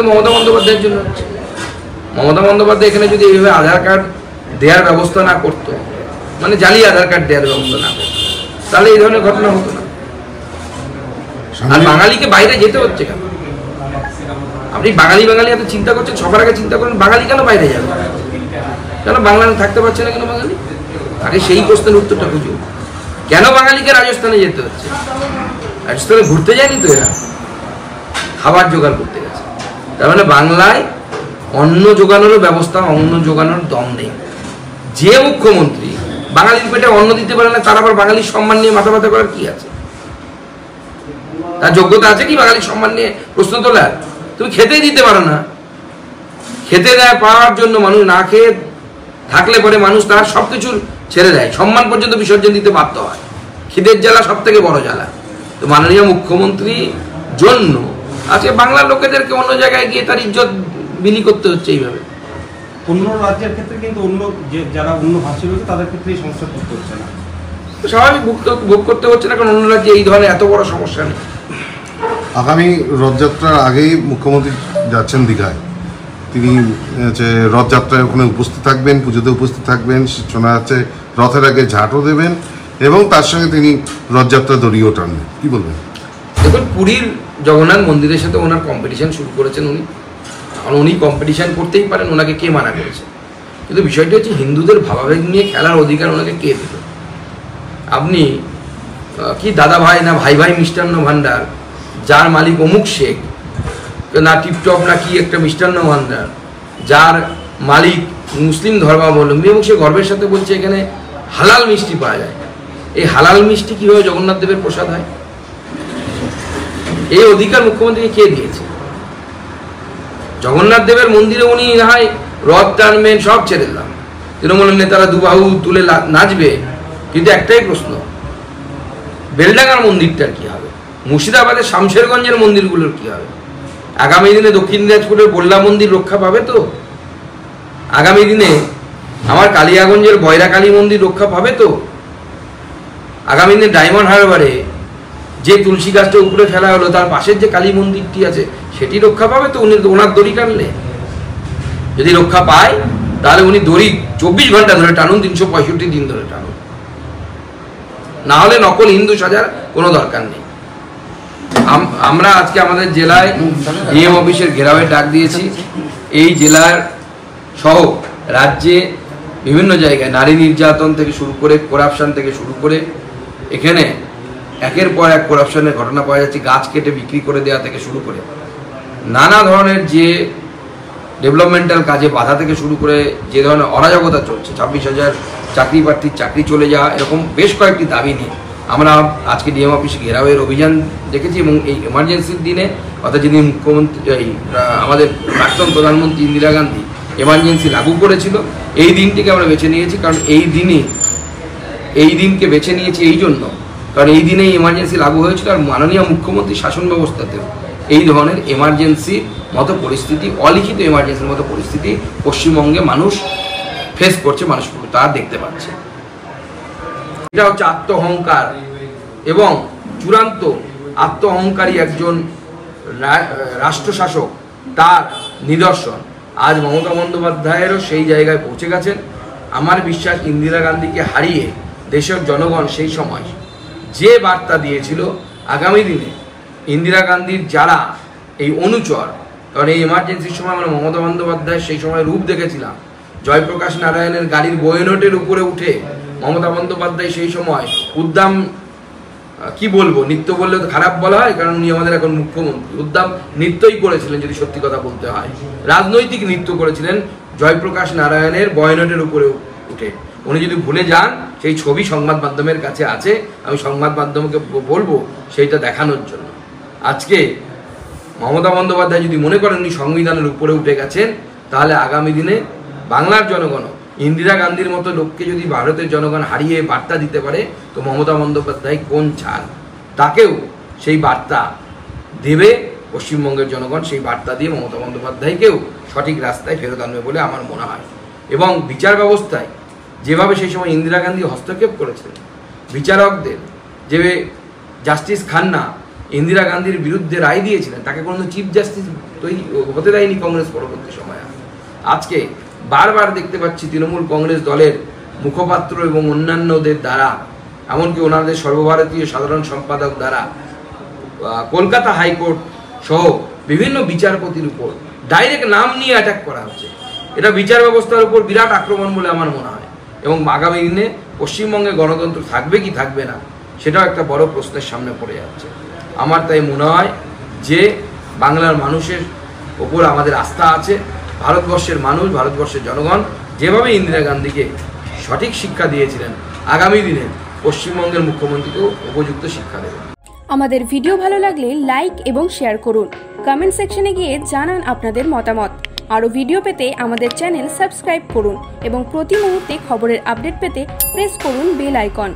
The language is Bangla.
মমতা বন্দ্যোপাধ্যায়ের জন্য হচ্ছে। মমতা বন্দ্যোপাধ্যায় এখানে যদি এইভাবে আধার কার্ড দেওয়ার ব্যবস্থা না করতো, মানে জালি আধার কার্ড দেওয়ার ব্যবস্থা না করতো, তাহলে এই ধরনের ঘটনা হতো না। আর বাঙালিকে বাইরে যেতে হচ্ছে কেন? আপনি বাঙালি এত চিন্তা করছেন, সবার আগে চিন্তা করেন বাঙালি কেন বাইরে যাবে, কেন বাংলাদেশে থাকতে পারছে না কেন বাঙালি? আগে সেই প্রশ্নের উত্তরটা খুঁজুন। কেন বাঙালিকে রাজস্থানে যেতে হচ্ছে? রাজস্থানে ঘুরতে যায়নি তো, এরা খাবার জোগাড় করতে গেছে। তার মানে বাংলায় অন্ন জোগানোর ব্যবস্থা, অন্ন জোগানোর দম নেই। যে মুখ্যমন্ত্রী বাঙালির পেটে অন্ন দিতে পারে না, তার আবার বাঙালির সম্মান নিয়ে মাথা ব্যথা করার কি আছে? তার যোগ্যতা আছে কি বাঙালির সম্মান নিয়ে প্রশ্ন তোলার? তুমি খেতেই দিতে পারো না। খেতে দেয় পাওয়ার জন্য মানুষ না খেয়ে থাকলে পরে মানুষ তার সবকিছুর ছেড়ে দেয়, সম্মান পর্যন্ত বিসর্জন দিতে বাধ্য হয়। খিদের জ্বালা সব থেকে বড় জ্বালা। তো মাননীয় মুখ্যমন্ত্রী জন্য আজকে বাংলার লোকেদেরকে অন্য জায়গায় গিয়ে তার ইজ্জত বিলি করতে হচ্ছে এইভাবে। অন্য রাজ্যের ক্ষেত্রে কিন্তু অন্য যারা অন্য ভাষী রয়েছে তাদের ক্ষেত্রে এই সমস্যা করতে হচ্ছে না, স্বাভাবিক ভোগ করতে হচ্ছে না, কারণ অন্য রাজ্যে এই ধরনের এত বড় সমস্যা নেই। আগামী রথযাত্রার আগেই মুখ্যমন্ত্রী যাচ্ছেন দীঘায়। তিনি রথযাত্রায় ওখানে উপস্থিত থাকবেন, পুজোতে উপস্থিত থাকবেন, শোনা যাচ্ছে রথের আগে ঝাঁটও দেবেন এবং তার সঙ্গে তিনি রথযাত্রা দড়িও টানবেন। কি বলবেন? দেখুন, পুরীর জগন্নাথ মন্দিরের সাথে ওনার কম্পিটিশন শুরু করেছেন উনি, কারণ উনি কম্পিটিশন করতেই পারেন, ওনাকে কে মানা করেছে? কিন্তু বিষয়টি হচ্ছে হিন্দুদের ভাবাবেগ নিয়ে খেলার অধিকার ওনাকে কে দিল? আপনি কি দাদা ভাই না ভাই ভাই মিষ্টান্ন ভাণ্ডার, যার মালিক অমুক শেখ না টিপটপ না কি একটা মিষ্টান্ন ভাণ্ডার, যার মালিক মুসলিম ধর্মাবলম্বী, এবং সে গর্বের সাথে বলছে এখানে হালাল মিষ্টি পাওয়া যায়। এই হালাল মিষ্টি কীভাবে জগন্নাথ দেবের প্রসাদ হয়? এই অধিকার মুখ্যমন্ত্রীকে কে দিয়েছে? জগন্নাথ দেবের মন্দিরে উনি না হয় রথ টানবেন, সব ছেড়ে দিলাম, তৃণমূলের নেতারা দুবাহু তুলে নাচবে, কিন্তু একটাই প্রশ্ন, বেলডাঙ্গার মন্দিরটার কি হবে? মুর্শিদাবাদের শামশেরগঞ্জের মন্দিরগুলোর কি হবে? আগামী দিনে দক্ষিণ দিনাজপুরের বল্লা মন্দির রক্ষা পাবে তো? আগামী দিনে আমার কালিয়াগঞ্জের বয়রা কালী মন্দির রক্ষা পাবে তো? আগামী দিনে ডায়মন্ড হারবারে যে তুলসী গাছটা উপরে ফেলা হলো তার পাশের যে কালী মন্দিরটি আছে সেটি রক্ষা পাবে তো? উনি ওনার দড়ি টানলে, যদি রক্ষা পায় তাহলে উনি দড়ি 24 ঘন্টা ধরে টানুন, 365 দিন ধরে টানুন, না হলে নকল হিন্দু সাজার কোনো দরকার নেই। আমরা আজকে আমাদের জেলায় ডিএম অফিসের ঘেরাওয়ের ডাক দিয়েছি। এই জেলার সহ রাজ্যে বিভিন্ন জায়গায় নারী নির্যাতন থেকে শুরু করে করাপশন থেকে শুরু করে এখানে একের পর এক করাপশনের ঘটনা পাওয়া যাচ্ছে, গাছ কেটে বিক্রি করে দেওয়া থেকে শুরু করে নানা ধরনের যে ডেভেলপমেন্টাল কাজে বাধা থেকে শুরু করে যে ধরনের অরাজকতা চলছে, 26,000 চাকরি প্রার্থীর চাকরি চলে যাওয়া, এরকম বেশ কয়েকটি দাবি নিয়ে আমরা আজকে ডিএম অফিসে ঘেরাওয়ের অভিযান দেখেছি। এবং এই এমার্জেন্সির দিনে, অর্থাৎ যেদিন মুখ্যমন্ত্রী আমাদের প্রাক্তন প্রধানমন্ত্রী ইন্দিরা গান্ধী এমার্জেন্সি লাগু করেছিল, এই দিনটিকে আমরা বেছে নিয়েছি। কারণ এই দিনকে বেছে নিয়েছি এই জন্য, কারণ এই দিনেই এমার্জেন্সি লাগু হয়েছিল। আর মাননীয় মুখ্যমন্ত্রী শাসন ব্যবস্থাতেও এই ধরনের এমার্জেন্সির মতো পরিস্থিতি, অলিখিত এমার্জেন্সির মতো পরিস্থিতি পশ্চিমবঙ্গে মানুষ ফেস করছে, মানুষ তা দেখতে পাচ্ছে। এটা হচ্ছে আত্মহংকার এবং চূড়ান্ত আত্মহংকারী একজন রাষ্ট্রশাসক, তার নিদর্শন। আজ মমতা বন্দ্যোপাধ্যায়েরও সেই জায়গায় পৌঁছে গেছেন। আমার বিশ্বাস ইন্দিরা গান্ধীকে হারিয়ে দেশের জনগণ সেই সময় যে বার্তা দিয়েছিল, আগামী দিনে ইন্দিরা গান্ধীর যারা এই অনুচর, কারণ এই এমার্জেন্সির সময় আমরা মমতা বন্দ্যোপাধ্যায়ের সেই সময় রূপ দেখেছিলাম, জয়প্রকাশ নারায়ণের গাড়ির বয়নটের উপরে উঠে মমতা বন্দ্যোপাধ্যায় সেই সময় উদ্দাম, কি বলবো, নৃত্য বললে তো খারাপ বলা হয়, কারণ উনি আমাদের এখন মুখ্যমন্ত্রী, উদ্দাম নৃত্যই করেছিলেন যদি সত্যি কথা বলতে হয়, রাজনৈতিক নৃত্য করেছিলেন জয়প্রকাশ নারায়ণের বয়নটের উপরে উঠে। উনি যদি ভুলে যান, সেই ছবি সংবাদ মাধ্যমের কাছে আছে, আমি সংবাদ মাধ্যমকে বলবো সেইটা দেখানোর জন্য। আজকে মমতা বন্দ্যোপাধ্যায় যদি মনে করেন উনি সংবিধানের উপরে উঠে গেছেন, তাহলে আগামী দিনে বাংলার জনগণ ইন্দিরা গান্ধীর মতো লোককে যদি ভারতের জনগণ হারিয়ে বার্তা দিতে পারে, তো মমতা বন্দ্যোপাধ্যায় কোন ছাড়, তাকেও সেই বার্তা দেবে পশ্চিমবঙ্গের জনগণ। সেই বার্তা দিয়ে মমতা বন্দ্যোপাধ্যায়কেও সঠিক রাস্তায় ফেরত আনবে বলে আমার মনে হয়। এবং বিচার ব্যবস্থায় যেভাবে সেই সময় ইন্দিরা গান্ধী হস্তক্ষেপ করেছিলেন, বিচারকদের যে জাস্টিস খান্না ইন্দিরা গান্ধীর বিরুদ্ধে রায় দিয়েছিলেন, তাকে কোনো চিফ জাস্টিস তৈরি হতে দেয়নি কংগ্রেস পরবর্তী সময়ে। আজকে বারবার দেখতে পাচ্ছি তৃণমূল কংগ্রেস দলের মুখপাত্র এবং অন্যান্যদের দ্বারা, এমনকি ওনাদের সর্বভারতীয় সাধারণ সম্পাদক দ্বারা কলকাতা হাইকোর্ট সহ বিভিন্ন বিচারপতির উপর ডাইরেক্ট নাম নিয়ে অ্যাটাক করা হচ্ছে। এটা বিচার ব্যবস্থার উপর বিরাট আক্রমণ বলে আমার মনে হয়, এবং আগামী দিনে পশ্চিমবঙ্গে গণতন্ত্র থাকবে কি থাকবে না সেটাও একটা বড় প্রশ্নের সামনে পড়ে যাচ্ছে। আমার তাই মনে হয় যে বাংলার মানুষের ওপর আমাদের আস্থা আছে। ভারতবর্ষের মানুষ, ভারতবর্ষের জনগণ যেভাবে ইন্দিরা গান্ধীকে সঠিক শিক্ষা দিয়েছিলেন, আগামী দিনে পশ্চিমবঙ্গের মুখ্যমন্ত্রীকেও উপযুক্ত শিক্ষা দেবে। আমাদের ভিডিও ভালো লাগলে লাইক এবং শেয়ার করুন। কমেন্ট সেকশনে গিয়ে জানান আপনাদের মতামত। আরও ভিডিও পেতে আমাদের চ্যানেল সাবস্ক্রাইব করুন এবং প্রতি মুহূর্তে খবরের আপডেট পেতে প্রেস করুন বেল আইকন।